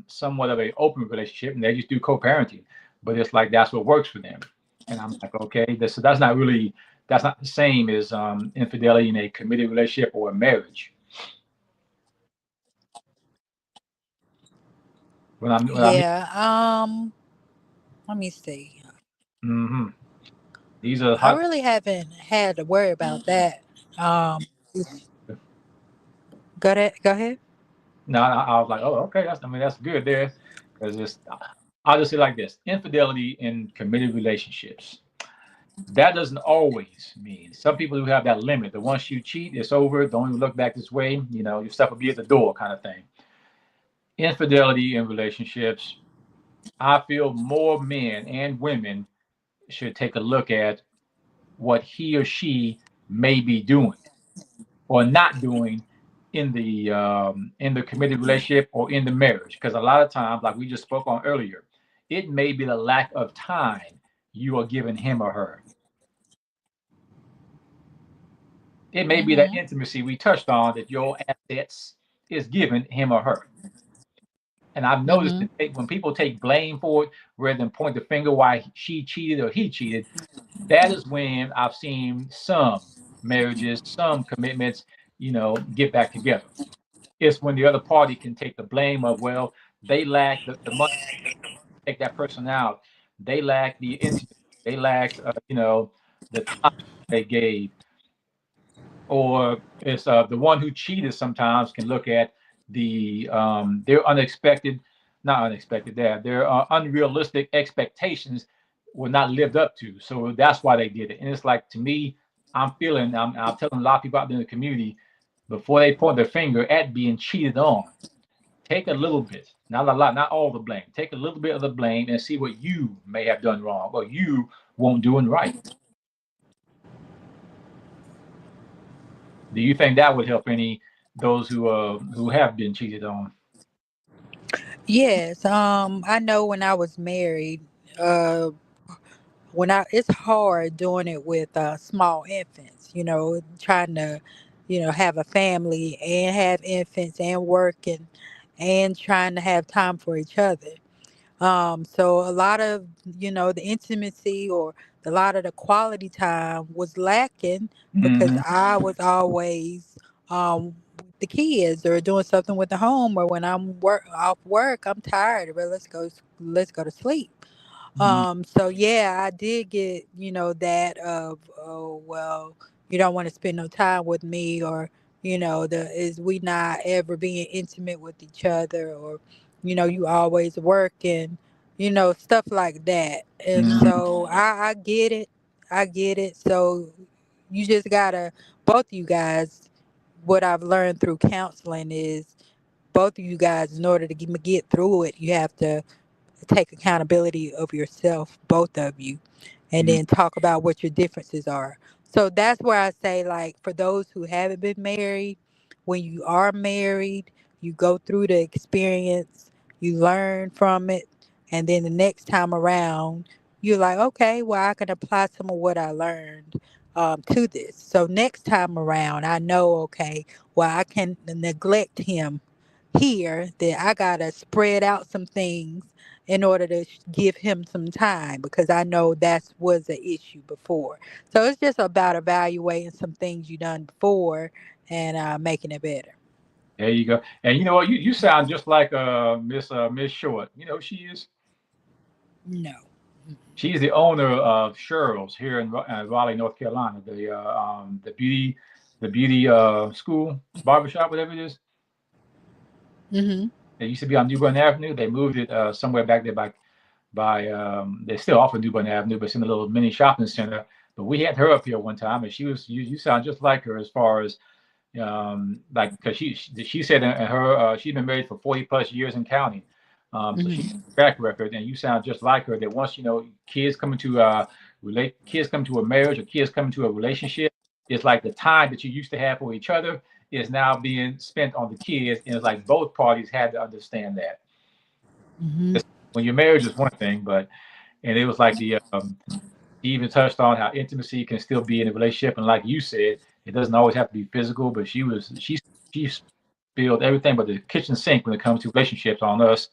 somewhat of an open relationship and they just do co-parenting, but it's like that's what works for them. And I'm like, okay, that's not really that's not the same as infidelity in a committed relationship or a marriage. When I mean, Yeah. Let me see. hmm these are I hot. really haven't had to worry about that. Um, go ahead. Go ahead. No, I was like, oh, okay, that's good there, because it's I'll just say it like this: infidelity in committed relationships. That doesn't always mean. Some people who have that limit, the once you cheat, it's over. Don't even look back this way. You know, your stuff will be at the door, kind of thing. Infidelity in relationships. I feel more men and women should take a look at what he or she may be doing or not doing in the committed relationship or in the marriage. Because a lot of times, like we just spoke on earlier, it may be the lack of time you are giving him or her. It may be that Mm-hmm. intimacy we touched on that your assets is given him or her. And I've noticed Mm-hmm. that when people take blame for it rather than point the finger why she cheated or he cheated, that is when I've seen some marriages, some commitments, get back together. It's when the other party can take the blame of, well, they lack the money to take that person out. They lack the intimacy. They lacked, the time they gave. Or it's the one who cheated sometimes can look at their unexpected, not unexpected, their unrealistic expectations were not lived up to. So that's why they did it. And it's like, to me, I'm telling a lot of people out there in the community, before they point their finger at being cheated on, take a little bit, not a lot, not all the blame. Take a little bit of the blame and see what you may have done wrong or you won't doing right. Do you think that would help any those who have been cheated on? Yes. I know when I was married, uh, when I it's hard doing it with small infants. Trying to, have a family and have infants and working, and trying to have time for each other. So a lot of, the intimacy or a lot of the quality time was lacking because Mm-hmm. I was always with the kids or doing something with the home, or when I'm off work, I'm tired. But let's go to sleep. So yeah, I did get, that of, oh well, you don't want to spend no time with me, or, the is we not ever being intimate with each other, or, you always working, stuff like that. And Mm-hmm. so I get it. I get it. So you just gotta, both of you guys, what I've learned through counseling is, both of you guys, in order to get through it, you have to take accountability of yourself, both of you, and then talk about what your differences are. So that's where I say, like, for those who haven't been married, when you are married, you go through the experience, you learn from it, and then the next time around, you're like, okay, well, I can apply some of what I learned to this. So next time around, I know, okay, well, I can neglect him here, that I gotta spread out some things in order to give him some time, because I know that was an issue before. So it's just about evaluating some things you done before and making it better. There you go. And you know what? You sound just like Miss Short. You know who she is? No. She's the owner of Cheryl's here in Raleigh, North Carolina. The beauty school barbershop, whatever it is. Mm-hmm. It used to be on New Bern Avenue. They moved it somewhere back there by they still offer New Bern Avenue, but it's in a little mini shopping center. But we had her up here one time, and you sound just like her as far as like, because she said in her she's been married for 40 plus years and counting. So she has Mm-hmm. a track record, and you sound just like her. That once kids come to a marriage or kids come into a relationship, it's like the time that you used to have for each other is now being spent on the kids, and it's like both parties had to understand that. Mm-hmm. When your marriage is one thing, but and it was like he even touched on how intimacy can still be in a relationship, and like you said, It doesn't always have to be physical, but she spilled everything but the kitchen sink when it comes to relationships on us.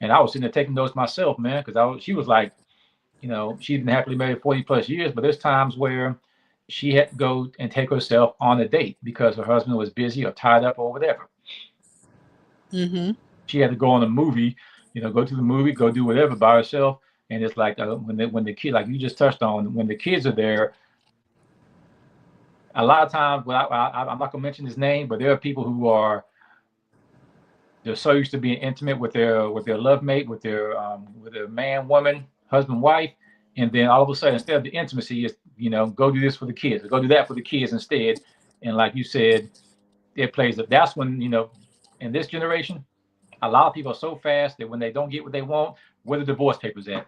And I was sitting there taking notes myself, man, because she was like, she's been happily married 40 plus years, but there's times where she had to go and take herself on a date because her husband was busy or tied up or whatever. Mm-hmm. She had to go on a movie, go to the movie, go do whatever by herself. And it's like when the kid, like you just touched on, when the kids are there, a lot of times, well, I'm not gonna mention his name, but there are people who are they're so used to being intimate with their love mate, with their man, woman, husband, wife, and then all of a sudden, instead of the intimacy, is go do this for the kids, or go do that for the kids instead. And like you said, it plays up. That's when in this generation, a lot of people are so fast that when they don't get what they want, where the divorce papers at?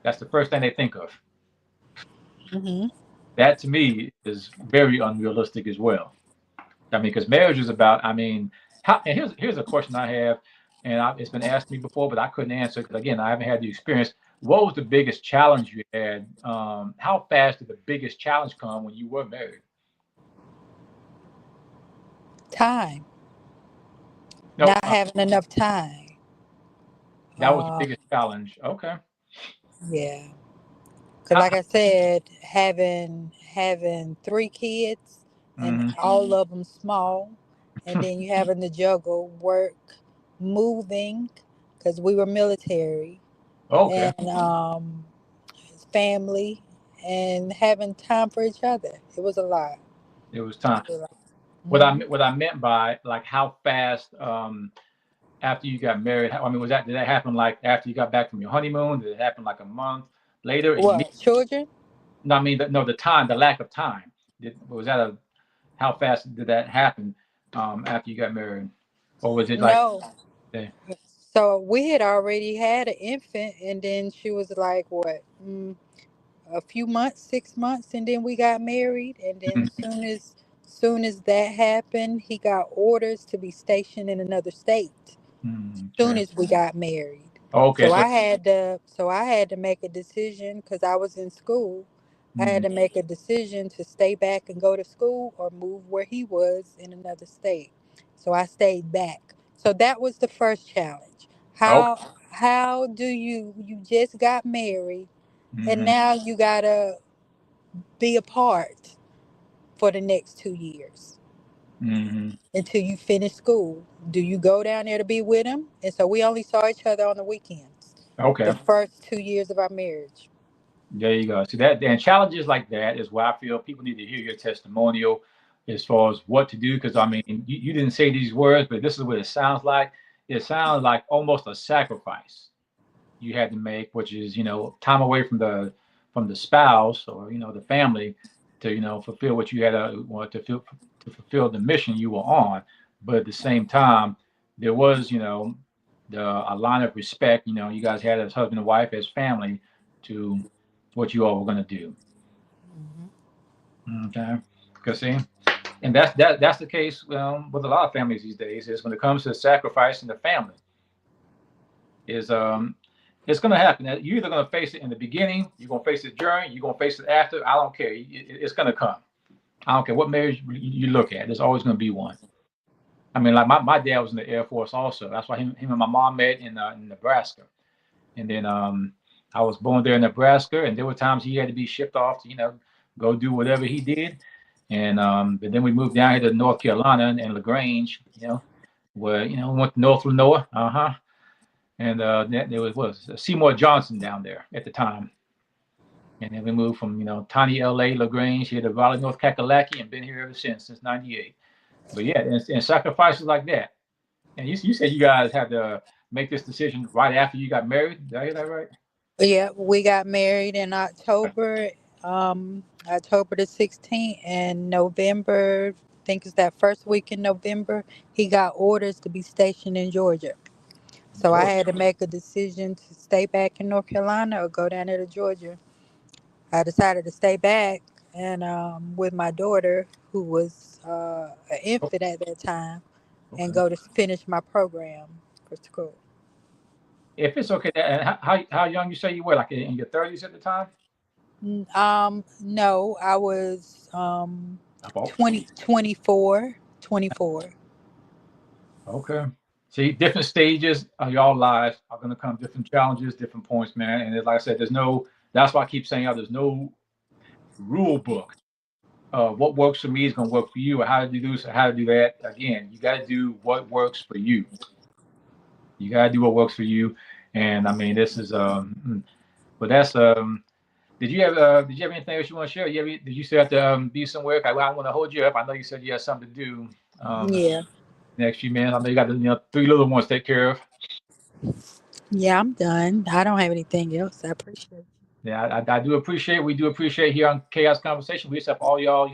That's the first thing they think of. Mm-hmm. That to me is very unrealistic as well. I mean, because marriage is about. I mean, and here's a question I have, and it's been asked me before, but I couldn't answer because again, I haven't had the experience. What was the biggest challenge you had? How fast did the biggest challenge come when you were married? Time. No, Not having enough time. that was the Um, biggest challenge. Okay. yeah. Cause How, like I said, having three kids and mm-hmm, all of them small, and then you having to juggle work, moving, cause we were military, okay. and family, and having time for each other. It was a lot. It was It time. was a lot. What I Hmm. what I meant by like how fast after you got married. I mean, did that happen like after you got back from your honeymoon? Did it happen like a month later? What children? No, I mean, no, the lack of time. Was that how fast did that happen after you got married, or was it like, No. eh, So we had already had an infant, and then she was like, what? A few months, 6 months, and then we got married. And then mm, soon as that happened, he got orders to be stationed in another state. Soon okay, as we got married, okay, so so I had to make a decision because I was in school. I had mm, to make a decision to stay back and go to school or move where he was in another state. So I stayed back. So that was the first challenge. okay, How do you just got married and mm-hmm, now you gotta be apart for the next 2 years mm-hmm, until you finish school? Do you go down there to be with him? And so we only saw each other on the weekends the okay. first 2 years of our marriage. There you go. See that, and challenges like that is why I feel people need to hear your testimonial as far as what to do. Because I mean, you didn't say these words, but this is what it sounds like. It sounds like almost a sacrifice you had to make, which is time away from the spouse or the family to fulfill what you had to fulfill the mission you were on. But at the same time, there was a line of respect you guys had as husband and wife as family to what you all were going to do. Hmm. Okay, because see, and that's the case with a lot of families these days. Is when it comes to sacrificing the family is it's going to happen. You're either going to face it in the beginning, you're going to face it during, you're going to face it after. I don't care. It's going to come. I don't care what marriage you look at. There's always going to be one. I mean, like my dad was in the Air Force also. That's why him and my mom met in Nebraska. And then I was born there in Nebraska, and there were times he had to be shipped off to go do whatever he did. And but then we moved down here to North Carolina and Lagrange, where we went to North Lenoir. Uh-huh. And there was Seymour Johnson down there at the time. And then we moved from tiny L.A. Lagrange here to Raleigh, North Kakalaki, and been here ever since '98. But yeah, and sacrifices like that. And you said you guys had to make this decision right after you got married. Did I hear that right? Yeah, we got married in October the 16th, and November, I think it's that first week in November, he got orders to be stationed in Georgia. So I Georgia. had to make a decision to stay back in North Carolina or go down there to Georgia. I decided to stay back and with my daughter, who was an Oh, infant at that time, and okay. go to finish my program for school. If it's okay, and how young you say you were, like in your 30s at the time? No, I was. About 24. okay. See, different stages of y'all lives are gonna come different challenges, different points, man. And like I said, there's no. That's why I keep saying, there's no rule book. What works for me is gonna work for you, or how to do this, or how to do that. Again, you got to do what works for you. You got to do what works for you. And I mean, this is but that's did you have anything else you want to share? Did you still have to be somewhere? I don't want to hold you up. I know you said you had something to do. Yeah. Next few minutes. I know you got the 3 little ones to take care of. Yeah, I'm done. I don't have anything else. I appreciate it. Yeah, I do appreciate. We do appreciate here on Chaos Conversation. We accept all y'all.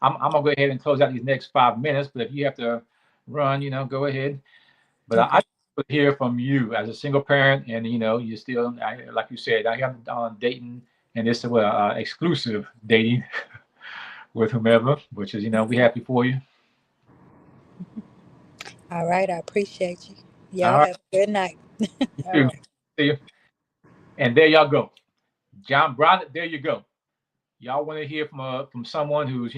I'm gonna go ahead and close out these next 5 minutes. But if you have to run, go ahead. But I Okay. want to hear from you as a single parent, and you still, like you said, I am on dating, and this is exclusive dating with whomever, which is we happy for you. All right. I appreciate you. All Y'all right, have a good night. you All too. right. See you. And there y'all go, John Brown. There you go. Y'all want to hear from someone who's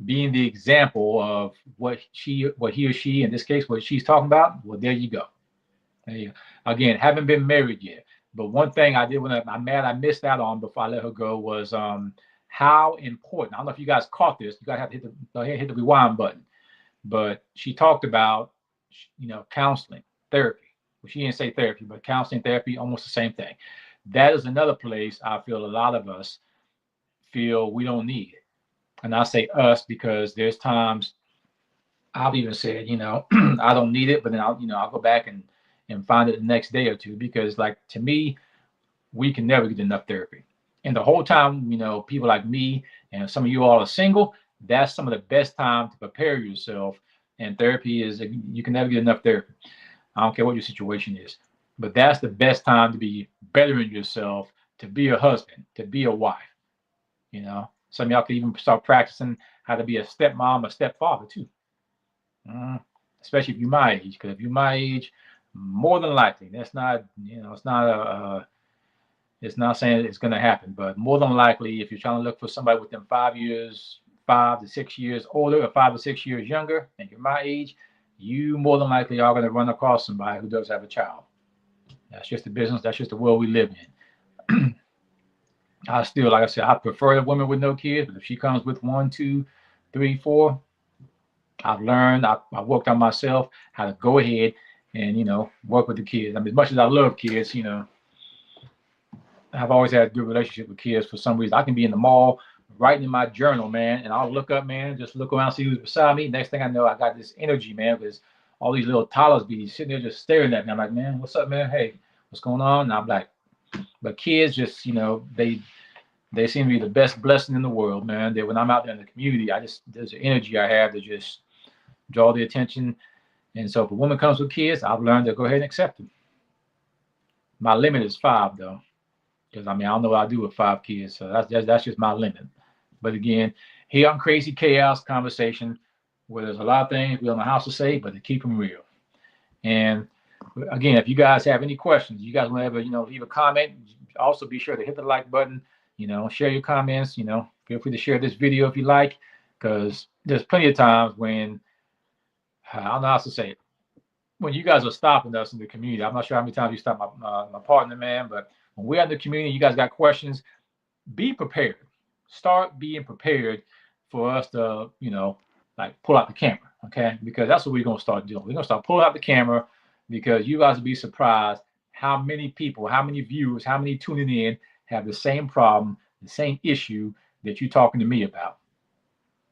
being the example of what he or she, in this case, what she's talking about. Well, there you go. There you go. Again, haven't been married yet, but one thing I did when I'm mad I missed out on before I let her go was how important. I don't know if you guys caught this. You guys have to go ahead and hit the rewind button. But she talked about counseling, therapy. Well, she didn't say therapy, but counseling, therapy, almost the same thing. That is another place I feel a lot of us feel we don't need it. And I say us because there's times I've even said, I don't need it, but then I'll go back and find it the next day or two because, like, to me, we can never get enough therapy. And the whole time, people like me and some of you all are single, that's some of the best time to prepare yourself. And therapy is, you can never get enough therapy. I don't care what your situation is, but that's the best time to be bettering yourself, to be a husband, to be a wife. Some of y'all can even start practicing how to be a stepmom, a stepfather too. Uh, Especially if you're my age, because if you're my age, more than likely, that's not, it's not saying it's going to happen, but more than likely, if you're trying to look for somebody within 5 years, 5 to 6 years older, or 5 to 6 years younger, and you're my age, you more than likely are going to run across somebody who does have a child. That's just the business. That's just the world we live in. I still, like I said, I prefer the woman with no kids, but if she comes with one, two, three, four, I've learned, I've worked on myself how to go ahead and, work with the kids. I mean, as much as I love kids, I've always had a good relationship with kids for some reason. I can be in the mall writing in my journal, man, and I'll look up, man, just look around, see who's beside me. Next thing I know, I got this energy, man, because all these little toddlers be sitting there just staring at me. I'm like, man, what's up, man? Hey, what's going on? And I'm like, but kids just, they seem to be the best blessing in the world, man. That when I'm out there in the community, there's an energy I have to just draw the attention. And so if a woman comes with kids, I've learned to go ahead and accept them. My limit is 5, though. Because I don't know what I do with 5 kids, so that's just my limit. But again, here on Crazy Chaos Conversation, where there's a lot of things we don't know how to say, but to keep them real. And again, if you guys have any questions, you guys want to ever leave a comment, also be sure to hit the like button. Share your comments. Feel free to share this video if you like, because there's plenty of times when I don't know how to say it. When you guys are stopping us in the community, I'm not sure how many times you stop my partner, man, but when we're in the community, you guys got questions, be prepared. Start being prepared for us to, like pull out the camera, okay? Because that's what we're gonna start doing. We're gonna start pulling out the camera because you guys will be surprised how many people, how many viewers, how many tuning in have the same problem, the same issue that you're talking to me about.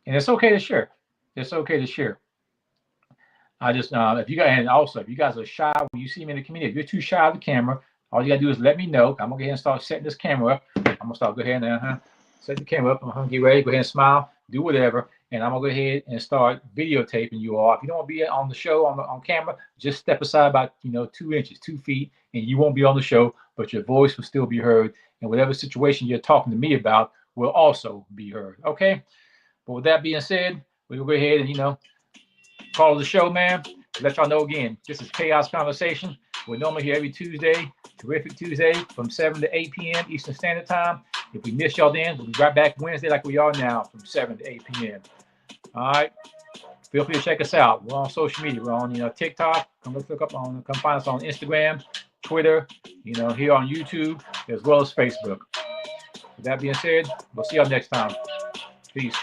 And it's okay to share. It's okay to share. I just if you guys, and also if you guys are shy when you see me in the community, if you're too shy of the camera, all you gotta do is let me know. I'm gonna go ahead and start setting this camera up. I'm gonna start go ahead and set the camera up. I'm gonna get ready. Go ahead and smile, do whatever, and I'm gonna go ahead and start videotaping you all. If you don't want to be on the show on camera, just step aside about 2 inches, 2 feet, and you won't be on the show, but your voice will still be heard, and whatever situation you're talking to me about will also be heard. Okay. But with that being said, we'll go ahead and call the show, man. Let y'all know again, this is Chaos Conversation. We're normally here every Tuesday, Terrific Tuesday, from 7 to 8 p.m. Eastern Standard Time. If we miss y'all then, we'll be right back Wednesday like we are now from 7 to 8 p.m. All right. Feel free to check us out. We're on social media. We're on TikTok. Come find us on Instagram, Twitter, here on YouTube, as well as Facebook. With that being said, we'll see y'all next time. Peace.